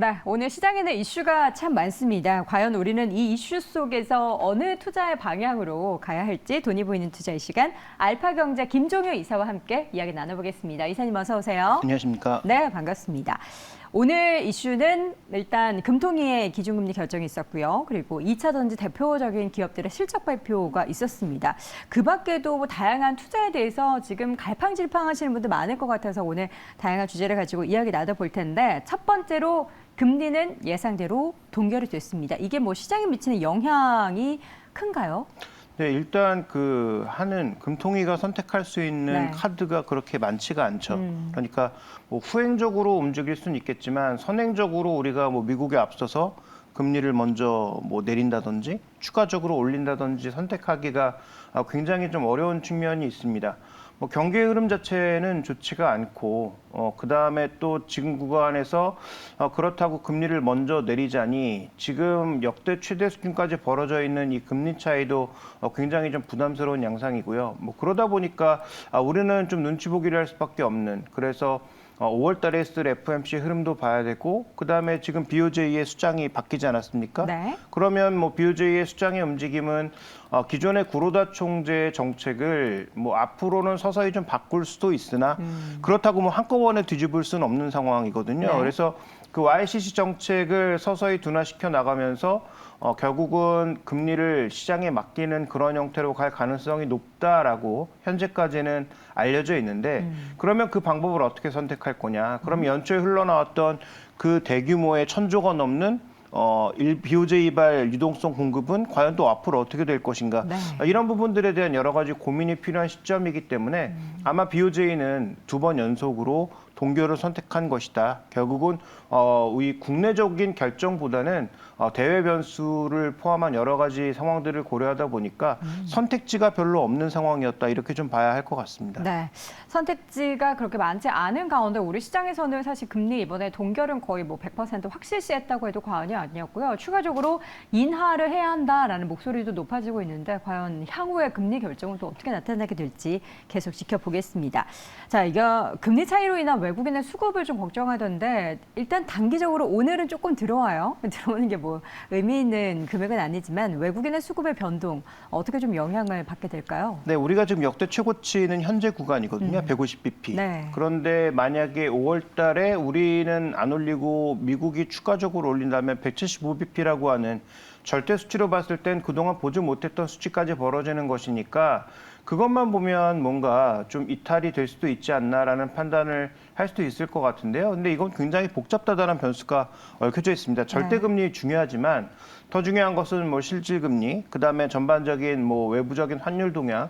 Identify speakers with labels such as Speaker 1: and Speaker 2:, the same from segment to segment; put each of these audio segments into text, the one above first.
Speaker 1: 네, 오늘 시장에는 이슈가 참 많습니다. 과연 우리는 이 이슈 속에서 어느 투자의 방향으로 가야 할지 돈이 보이는 투자의 시간, 알파경제 김종효 이사와 함께 이야기 나눠보겠습니다. 이사님 어서 오세요.
Speaker 2: 안녕하십니까?
Speaker 1: 네, 반갑습니다. 오늘 이슈는 일단 금통위의 기준금리 결정이 있었고요. 그리고 2차 전지 대표적인 기업들의 실적 발표가 있었습니다. 그 밖에도 뭐 다양한 투자에 대해서 지금 갈팡질팡하시는 분들 많을 것 같아서 오늘 다양한 주제를 가지고 이야기 나눠볼 텐데 첫 번째로 금리는 예상대로 동결이 됐습니다. 이게 뭐 시장에 미치는 영향이 큰가요?
Speaker 2: 네, 일단 금통위가 선택할 수 있는
Speaker 1: 네.
Speaker 2: 카드가 그렇게 많지가 않죠. 그러니까 뭐 후행적으로 움직일 수는 있겠지만 선행적으로 우리가 뭐 미국에 앞서서 금리를 먼저 뭐 내린다든지 추가적으로 올린다든지 선택하기가 굉장히 좀 어려운 측면이 있습니다. 뭐 경기의 흐름 자체는 좋지가 않고 그다음에 또 지금 구간에서 그렇다고 금리를 먼저 내리자니 지금 역대 최대 수준까지 벌어져 있는 이 금리 차이도 굉장히 좀 부담스러운 양상이고요. 뭐 그러다 보니까 우리는 좀 눈치 보기를 할 수밖에 없는, 그래서 5월 달에 있을 FOMC 흐름도 봐야 되고 그다음에 지금 BOJ의 수장이 바뀌지 않았습니까?
Speaker 1: 네.
Speaker 2: 그러면 뭐 BOJ의 수장의 움직임은 기존의 구로다 총재의 정책을 뭐 앞으로는 서서히 좀 바꿀 수도 있으나 그렇다고 뭐 한꺼번에 뒤집을 수는 없는 상황이거든요.
Speaker 1: 네.
Speaker 2: 그래서 그 YCC 정책을 서서히 둔화시켜 나가면서 결국은 금리를 시장에 맡기는 그런 형태로 갈 가능성이 높다라고 현재까지는 알려져 있는데 그러면 그 방법을 어떻게 선택할 거냐? 그럼 연초에 흘러나왔던 그 대규모의 1,000조가 넘는 BOJ발 유동성 공급은 과연 또 앞으로 어떻게 될 것인가?
Speaker 1: 네.
Speaker 2: 이런 부분들에 대한 여러 가지 고민이 필요한 시점이기 때문에 아마 BOJ는 2번 연속으로 동결을 선택한 것이다. 결국은 이 국내적인 결정보다는 대외 변수를 포함한 여러 가지 상황들을 고려하다 보니까 선택지가 별로 없는 상황이었다. 이렇게 좀 봐야 할 것 같습니다.
Speaker 1: 네, 선택지가 그렇게 많지 않은 가운데 우리 시장에서는 사실 금리 이번에 동결은 거의 뭐 100% 확실시했다고 해도 과언이 아니었고요. 추가적으로 인하를 해야 한다라는 목소리도 높아지고 있는데 과연 향후의 금리 결정은 또 어떻게 나타나게 될지 계속 지켜보겠습니다. 자, 이거 금리 차이로 인한 외국인의 수급을 좀 걱정하던데 일단 단기적으로 오늘은 조금 들어와요. 들어오는 게 뭐 의미 있는 금액은 아니지만 외국인의 수급의 변동 어떻게 좀 영향을 받게 될까요?
Speaker 2: 네, 우리가 지금 역대 최고치는 현재 구간이거든요. 150bp.
Speaker 1: 네.
Speaker 2: 그런데 만약에 5월 달에 우리는 안 올리고 미국이 추가적으로 올린다면 175bp라고 하는 절대 수치로 봤을 땐 그동안 보지 못했던 수치까지 벌어지는 것이니까 그것만 보면 뭔가 좀 이탈이 될 수도 있지 않나라는 판단을 할 수도 있을 것 같은데요. 근데 이건 굉장히 복잡하다는 변수가 얽혀져 있습니다. 절대금리 중요하지만 더 중요한 것은 뭐 실질금리, 그다음에 전반적인 뭐 외부적인 환율 동향,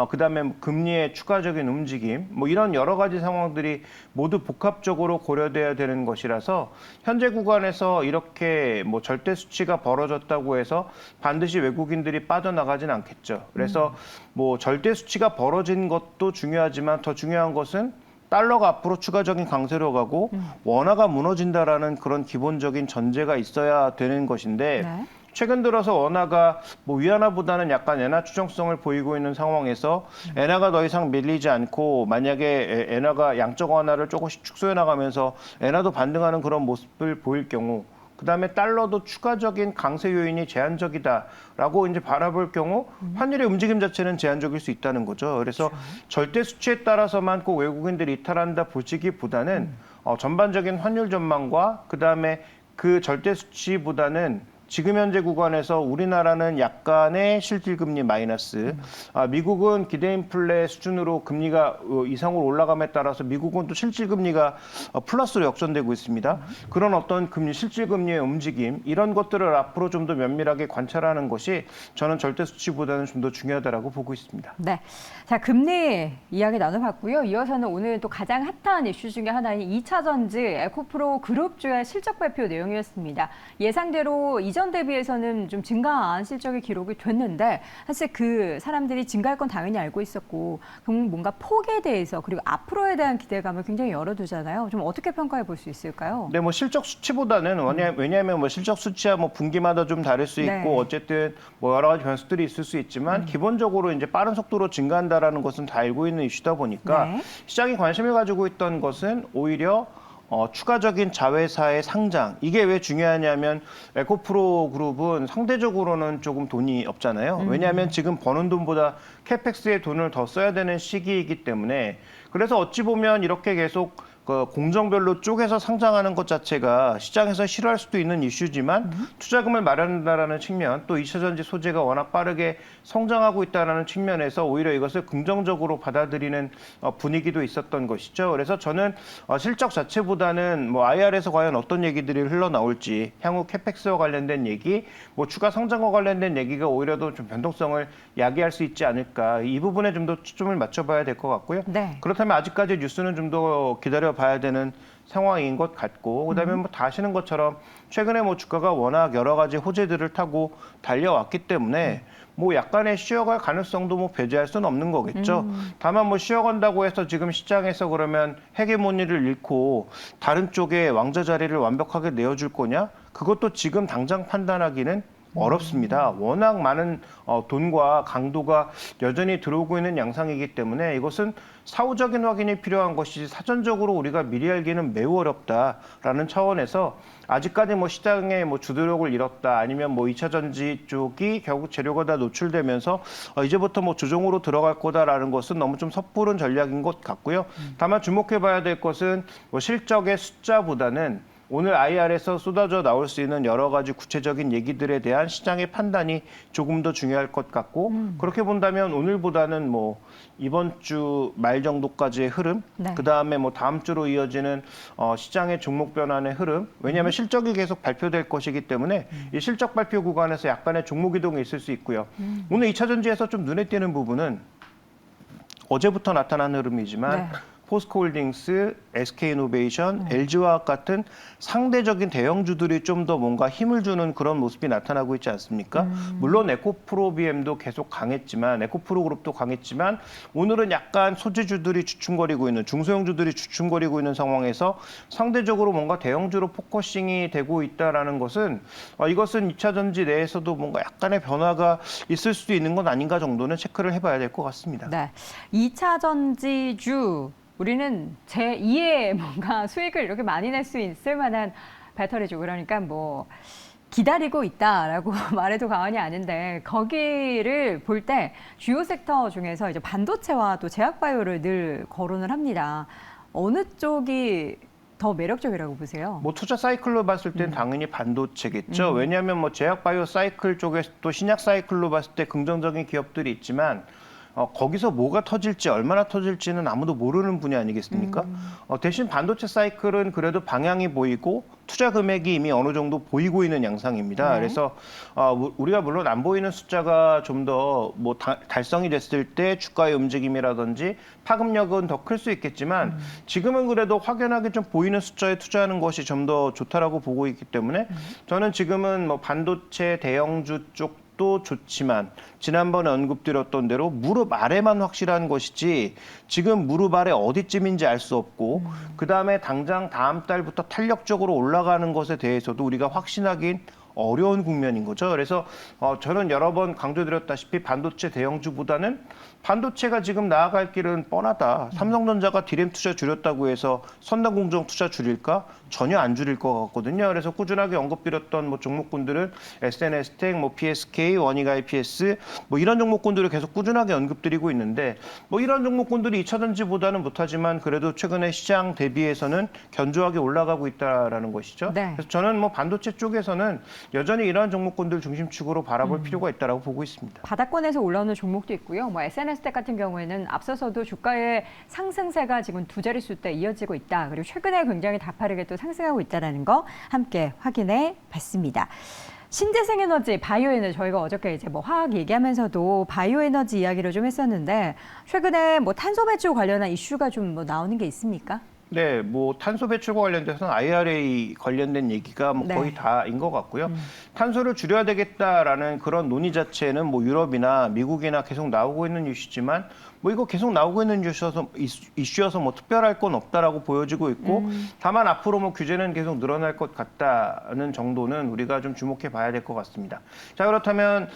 Speaker 2: 그다음에 금리의 추가적인 움직임, 뭐 이런 여러 가지 상황들이 모두 복합적으로 고려돼야 되는 것이라서 현재 구간에서 이렇게 뭐 절대 수치가 벌어졌다고 해서 반드시 외국인들이 빠져나가진 않겠죠. 그래서 뭐 절대 수치가 벌어진 것도 중요하지만 더 중요한 것은 달러가 앞으로 추가적인 강세로 가고 원화가 무너진다라는 그런 기본적인 전제가 있어야 되는 것인데
Speaker 1: 네.
Speaker 2: 최근 들어서 원화가 뭐 위안화보다는 약간 엔화 추정성을 보이고 있는 상황에서 엔화가 더 이상 밀리지 않고 만약에 엔화가 양적 완화를 조금씩 축소해 나가면서 엔화도 반등하는 그런 모습을 보일 경우 그다음에 달러도 추가적인 강세 요인이 제한적이다라고 이제 바라볼 경우 환율의 움직임 자체는 제한적일 수 있다는 거죠. 그래서 절대 수치에 따라서만 꼭 외국인들이 이탈한다 보시기보다는 전반적인 환율 전망과 그다음에 그 절대 수치보다는 지금 현재 구간에서 우리나라는 약간의 실질금리 마이너스, 미국은 기대 인플레 수준으로 금리가 이상으로 올라감에 따라서 미국은 또 실질금리가 플러스로 역전되고 있습니다. 그런 어떤 실질금리의 움직임, 이런 것들을 앞으로 좀 더 면밀하게 관찰하는 것이 저는 절대 수치보다는 좀 더 중요하다고 보고 있습니다.
Speaker 1: 네. 자, 금리 이야기 나눠봤고요. 이어서는 오늘 또 가장 핫한 이슈 중에 하나인 2차 전지 에코프로 그룹주의 실적 발표 내용이었습니다. 예상대로 이전 대비해서는 좀 증가한 실적이 기록이 됐는데 사실 그 사람들이 증가할 건 당연히 알고 있었고 뭔가 폭에 대해서 그리고 앞으로에 대한 기대감을 굉장히 열어두잖아요. 좀 어떻게 평가해 볼 수 있을까요?
Speaker 2: 네, 뭐 실적 수치보다는 왜냐하면 뭐 실적 수치야 뭐 분기마다 좀 다를 수 있고
Speaker 1: 네.
Speaker 2: 어쨌든 뭐 여러 가지 변수들이 있을 수 있지만 기본적으로 이제 빠른 속도로 증가한다라는 것은 다 알고 있는 이슈다 보니까
Speaker 1: 네.
Speaker 2: 시장이 관심을 가지고 있던 것은 오히려 추가적인 자회사의 상장, 이게 왜 중요하냐면 에코프로 그룹은 상대적으로는 조금 돈이 없잖아요. 왜냐하면 지금 버는 돈보다 캐펙스에 돈을 더 써야 되는 시기이기 때문에, 그래서 어찌 보면 이렇게 계속 그 공정별로 쪼개서 상장하는 것 자체가 시장에서 싫어할 수도 있는 이슈지만 투자금을 마련한다라는 측면, 또 2차 전지 소재가 워낙 빠르게 성장하고 있다는 측면에서 오히려 이것을 긍정적으로 받아들이는 분위기도 있었던 것이죠. 그래서 저는 실적 자체보다는 뭐 IR에서 과연 어떤 얘기들이 흘러나올지, 향후 캐펙스와 관련된 얘기, 뭐 추가 성장과 관련된 얘기가 오히려 더 좀 변동성을 야기할 수 있지 않을까, 이 부분에 좀 더 초점을 맞춰봐야 될 것 같고요.
Speaker 1: 네.
Speaker 2: 그렇다면 아직까지 뉴스는 좀 더 기다려봐야 되는 상황인 것 같고, 그다음에 뭐 다 아시는 것처럼 최근에 뭐 주가가 워낙 여러 가지 호재들을 타고 달려왔기 때문에 뭐 약간의 쉬어갈 가능성도 뭐 배제할 수는 없는 거겠죠. 다만 뭐 쉬어간다고 해서 지금 시장에서 그러면 헤게모니를 잃고 다른 쪽에 왕자 자리를 완벽하게 내어줄 거냐? 그것도 지금 당장 판단하기는 어렵습니다. 워낙 많은 돈과 강도가 여전히 들어오고 있는 양상이기 때문에 이것은 사후적인 확인이 필요한 것이지 사전적으로 우리가 미리 알기는 매우 어렵다라는 차원에서 아직까지 뭐 시장에 뭐 주도력을 잃었다, 아니면 뭐 2차 전지 쪽이 결국 재료가 다 노출되면서 이제부터 뭐 조정으로 들어갈 거다라는 것은 너무 좀 섣부른 전략인 것 같고요. 다만 주목해봐야 될 것은 뭐 실적의 숫자보다는 오늘 IR에서 쏟아져 나올 수 있는 여러 가지 구체적인 얘기들에 대한 시장의 판단이 조금 더 중요할 것 같고, 그렇게 본다면 오늘보다는 뭐 이번 주 말 정도까지의 흐름,
Speaker 1: 네.
Speaker 2: 그다음에 뭐 다음 주로 이어지는 시장의 종목 변환의 흐름, 왜냐하면 실적이 계속 발표될 것이기 때문에 이 실적 발표 구간에서 약간의 종목 이동이 있을 수 있고요. 오늘 2차 전지에서 좀 눈에 띄는 부분은 어제부터 나타난 흐름이지만
Speaker 1: 네.
Speaker 2: 포스코홀딩스, SK이노베이션, LG화학 같은 상대적인 대형주들이 좀 더 뭔가 힘을 주는 그런 모습이 나타나고 있지 않습니까? 물론 에코프로비엠도 계속 강했지만, 에코프로그룹도 강했지만 오늘은 약간 소재주들이 주춤거리고 있는, 중소형주들이 주춤거리고 있는 상황에서 상대적으로 뭔가 대형주로 포커싱이 되고 있다라는 것은 이것은 2차 전지 내에서도 뭔가 약간의 변화가 있을 수도 있는 건 아닌가 정도는 체크를 해봐야 될 것 같습니다.
Speaker 1: 네. 2차 전지주, 우리는 제2의 뭔가 수익을 이렇게 많이 낼 수 있을 만한 배터리주, 그러니까 뭐 기다리고 있다라고 말해도 과언이 아닌데, 거기를 볼 때 주요 섹터 중에서 이제 반도체와 또 제약바이오를 늘 거론을 합니다. 어느 쪽이 더 매력적이라고 보세요?
Speaker 2: 뭐 투자 사이클로 봤을 땐 당연히 반도체겠죠. 왜냐하면 뭐 제약 바이오 사이클 쪽에 또 신약 사이클로 봤을 때 긍정적인 기업들이 있지만 거기서 뭐가 터질지, 얼마나 터질지는 아무도 모르는 분야 아니겠습니까? 대신 반도체 사이클은 그래도 방향이 보이고 투자 금액이 이미 어느 정도 보이고 있는 양상입니다.
Speaker 1: 네.
Speaker 2: 그래서 우리가 물론 안 보이는 숫자가 좀 더 뭐 달성이 됐을 때 주가의 움직임이라든지 파급력은 더 클 수 있겠지만 지금은 그래도 확연하게 좀 보이는 숫자에 투자하는 것이 좀 더 좋다라고 보고 있기 때문에 저는 지금은 뭐 반도체 대형주 쪽 도 좋지만 지난번에 언급드렸던 대로 무릎 아래만 확실한 것이지 지금 무릎 아래 어디쯤인지 알 수 없고 그다음에 당장 다음 달부터 탄력적으로 올라가는 것에 대해서도 우리가 확신하긴 어려운 국면인 거죠. 그래서 저는 여러 번 강조드렸다시피 반도체 대형주보다는 반도체가 지금 나아갈 길은 뻔하다. 삼성전자가 디램 투자 줄였다고 해서 선단공정 투자 줄일까? 전혀 안 줄일 것 같거든요. 그래서 꾸준하게 언급드렸던 뭐 종목군들은 SNS텍, 뭐 PSK, 원익 IPS 뭐 이런 종목군들을 계속 꾸준하게 언급드리고 있는데 뭐 이런 종목군들이 2차 전지보다는 못하지만 그래도 최근에 시장 대비해서는 견조하게 올라가고 있다라는 것이죠.
Speaker 1: 네.
Speaker 2: 그래서 저는 뭐 반도체 쪽에서는 여전히 이러한 종목군들 중심축으로 바라볼 필요가 있다고 보고 있습니다.
Speaker 1: 바닥권에서 올라오는 종목도 있고요. 뭐 SNS텍 같은 경우에는 앞서서도 주가의 상승세가 지금 두 자릿수대 이어지고 있다. 그리고 최근에 굉장히 다파르게 또 상승하고 있다는 거 함께 확인해 봤습니다. 신재생에너지, 바이오에너지, 저희가 어저께 이제 뭐 화학 얘기하면서도 바이오에너지 이야기를 좀 했었는데 최근에 뭐 탄소 배출 관련한 이슈가 좀 뭐 나오는 게 있습니까?
Speaker 2: 네, 뭐 탄소 배출과 관련돼서는 IRA 관련된 얘기가 뭐
Speaker 1: 네.
Speaker 2: 거의 다인 것 같고요. 탄소를 줄여야 되겠다라는 그런 논의 자체는 뭐 유럽이나 미국이나 계속 나오고 있는 이슈지만 뭐 이거 계속 나오고 있는 이슈여서 뭐 특별할 건 없다라고 보여지고 있고 다만 앞으로 뭐 규제는 계속 늘어날 것 같다는 정도는 우리가 좀 주목해 봐야 될 것 같습니다. 자, 그렇다면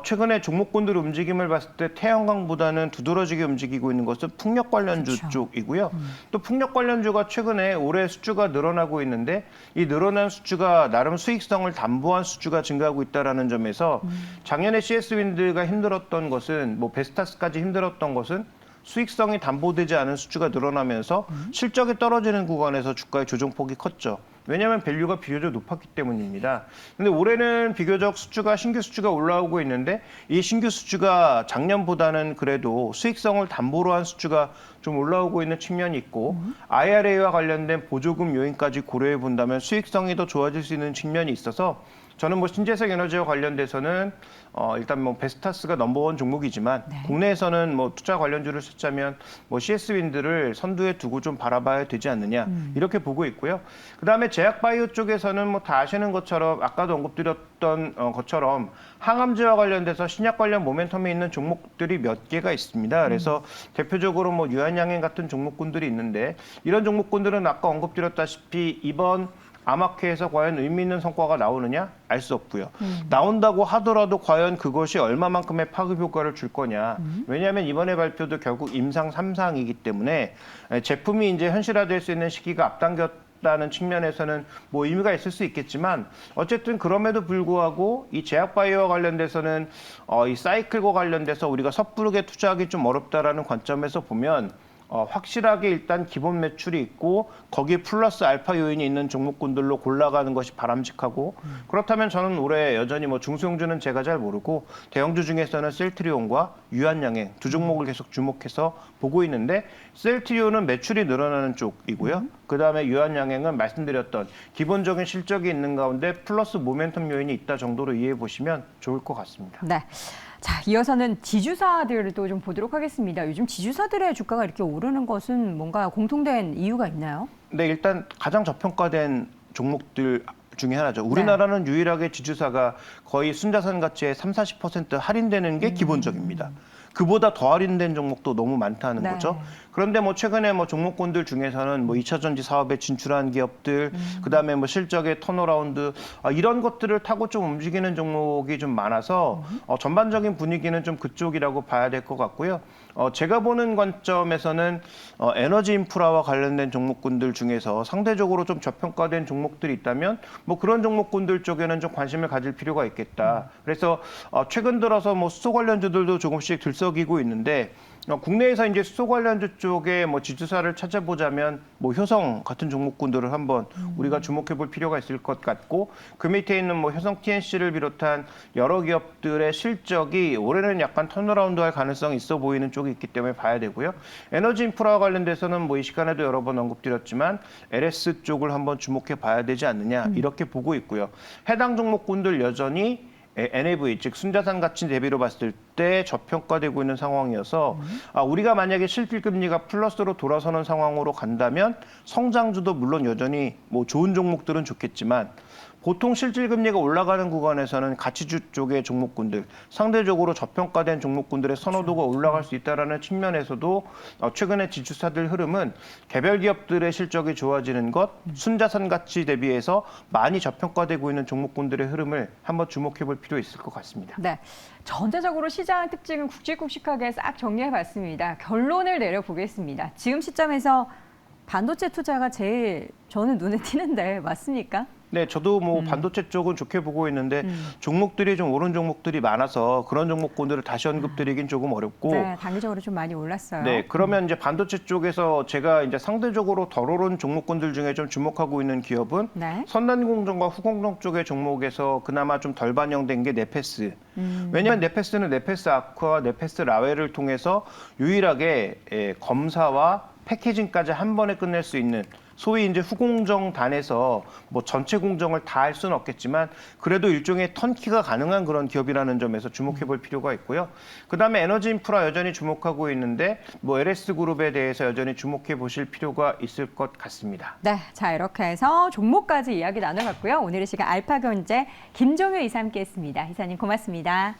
Speaker 2: 최근에 종목군들 움직임을 봤을 때 태양광보다는 두드러지게 움직이고 있는 것은 풍력 관련주
Speaker 1: 그렇죠.
Speaker 2: 쪽이고요. 또 풍력 관련주가 최근에 올해 수주가 늘어나고 있는데 이 늘어난 수주가 나름 수익성을 담보한 수주가 증가하고 있다는 점에서 작년에 CS윈드가 힘들었던 것은 뭐 베스타스까지 힘들었던 것은 수익성이 담보되지 않은 수주가 늘어나면서 실적이 떨어지는 구간에서 주가의 조정폭이 컸죠. 왜냐하면 밸류가 비교적 높았기 때문입니다. 근데 올해는 비교적 신규 수주가 올라오고 있는데 이 신규 수주가 작년보다는 그래도 수익성을 담보로 한 수주가 좀 올라오고 있는 측면이 있고 IRA와 관련된 보조금 요인까지 고려해 본다면 수익성이 더 좋아질 수 있는 측면이 있어서 저는 뭐 신재생 에너지와 관련돼서는 일단 뭐 베스타스가 넘버원 종목이지만
Speaker 1: 네.
Speaker 2: 국내에서는 뭐 투자 관련주를 찾자면 뭐 CS윈드를 선두에 두고 좀 바라봐야 되지 않느냐 이렇게 보고 있고요. 그다음에 제약바이오 쪽에서는 뭐 다 아시는 것처럼 아까도 언급드렸던 것처럼 항암제와 관련돼서 신약 관련 모멘텀이 있는 종목들이 몇 개가 있습니다. 그래서 대표적으로 뭐 유한양행 같은 종목군들이 있는데 이런 종목군들은 아까 언급드렸다시피 이번 암학회에서 과연 의미 있는 성과가 나오느냐 알 수 없고요. 나온다고 하더라도 과연 그것이 얼마만큼의 파급 효과를 줄 거냐. 왜냐하면 이번에 발표도 결국 임상 3상이기 때문에 제품이 이제 현실화될 수 있는 시기가 앞당겼다는 측면에서는 뭐 의미가 있을 수 있겠지만 어쨌든 그럼에도 불구하고 이 제약바이오와 관련돼서는 이 사이클과 관련돼서 우리가 섣부르게 투자하기 좀 어렵다라는 관점에서 보면 확실하게 일단 기본 매출이 있고 거기에 플러스 알파 요인이 있는 종목군들로 골라가는 것이 바람직하고 그렇다면 저는 올해 여전히 뭐 중소형주는 제가 잘 모르고 대형주 중에서는 셀트리온과 유한양행 두 종목을 계속 주목해서 보고 있는데 셀트리온은 매출이 늘어나는 쪽이고요. 그다음에 유한양행은 말씀드렸던 기본적인 실적이 있는 가운데 플러스 모멘텀 요인이 있다 정도로 이해해 보시면 좋을 것 같습니다.
Speaker 1: 네. 자, 이어서는 지주사들도 좀 보도록 하겠습니다. 요즘 지주사들의 주가가 이렇게 오르는 것은 뭔가 공통된 이유가 있나요?
Speaker 2: 네, 일단 가장 저평가된 종목들 중에 하나죠. 우리나라는 유일하게 지주사가 거의 순자산 가치의 30-40% 할인되는 게 기본적입니다. 그보다 더 할인된 종목도 너무 많다는
Speaker 1: 네.
Speaker 2: 거죠. 그런데 뭐 최근에 뭐 종목군들 중에서는 뭐 2차 전지 사업에 진출한 기업들, 그다음에 뭐 실적의 턴어라운드 이런 것들을 타고 좀 움직이는 종목이 좀 많아서 전반적인 분위기는 좀 그쪽이라고 봐야 될 것 같고요. 제가 보는 관점에서는 에너지 인프라와 관련된 종목군들 중에서 상대적으로 좀 저평가된 종목들이 있다면 뭐 그런 종목군들 쪽에는 좀 관심을 가질 필요가 있겠다. 그래서 최근 들어서 뭐 수소 관련주들도 조금씩 들썩이고 있는데 국내에서 이제 수소 관련주 쪽에 뭐 지주사를 찾아보자면 뭐 효성 같은 종목군들을 한번 우리가 주목해 볼 필요가 있을 것 같고 그 밑에 있는 뭐 효성 TNC를 비롯한 여러 기업들의 실적이 올해는 약간 턴어라운드할 가능성이 있어 보이는 쪽이 있기 때문에 봐야 되고요. 에너지 인프라와 관련돼서는 뭐 이 시간에도 여러 번 언급드렸지만 LS 쪽을 한번 주목해 봐야 되지 않느냐 이렇게 보고 있고요. 해당 종목군들 여전히 NAV, 즉 순자산 가치 대비로 봤을 때 저평가되고 있는 상황이어서 우리가 만약에 실질금리가 플러스로 돌아서는 상황으로 간다면 성장주도 물론 여전히 뭐 좋은 종목들은 좋겠지만 보통 실질금리가 올라가는 구간에서는 가치주 쪽의 종목군들, 상대적으로 저평가된 종목군들의 선호도가 올라갈 수 있다는 측면에서도 최근에 지주사들 흐름은 개별 기업들의 실적이 좋아지는 것, 순자산 가치 대비해서 많이 저평가되고 있는 종목군들의 흐름을 한번 주목해 볼 필요 있을 것 같습니다.
Speaker 1: 네. 전체적으로 시장 특징은 굵직굵직하게 싹 정리해봤습니다. 결론을 내려보겠습니다. 지금 시점에서 반도체 투자가 제일 저는 눈에 띄는데 맞습니까?
Speaker 2: 네, 저도 뭐 반도체 쪽은 좋게 보고 있는데 종목들이 좀 오른 종목들이 많아서 그런 종목군들을 다시 언급드리긴 조금 어렵고.
Speaker 1: 네, 단기적으로 좀 많이 올랐어요.
Speaker 2: 네, 그러면 이제 반도체 쪽에서 제가 이제 상대적으로 덜 오른 종목군들 중에 좀 주목하고 있는 기업은
Speaker 1: 네.
Speaker 2: 선단공정과 후공정 쪽의 종목에서 그나마 좀 덜 반영된 게 네페스. 왜냐하면 네페스는 네페스 아쿠아와 네페스 라웰을 통해서 유일하게 검사와 패키징까지 한 번에 끝낼 수 있는 소위 이제 후공정 단에서 뭐 전체 공정을 다 할 수는 없겠지만 그래도 일종의 턴키가 가능한 그런 기업이라는 점에서 주목해 볼 필요가 있고요. 그다음에 에너지 인프라 여전히 주목하고 있는데 뭐 LS 그룹에 대해서 여전히 주목해 보실 필요가 있을 것 같습니다.
Speaker 1: 네, 자 이렇게 해서 종목까지 이야기 나눠봤고요. 오늘 이 시간 알파경제 김종효 이사 함께했습니다. 이사님 고맙습니다.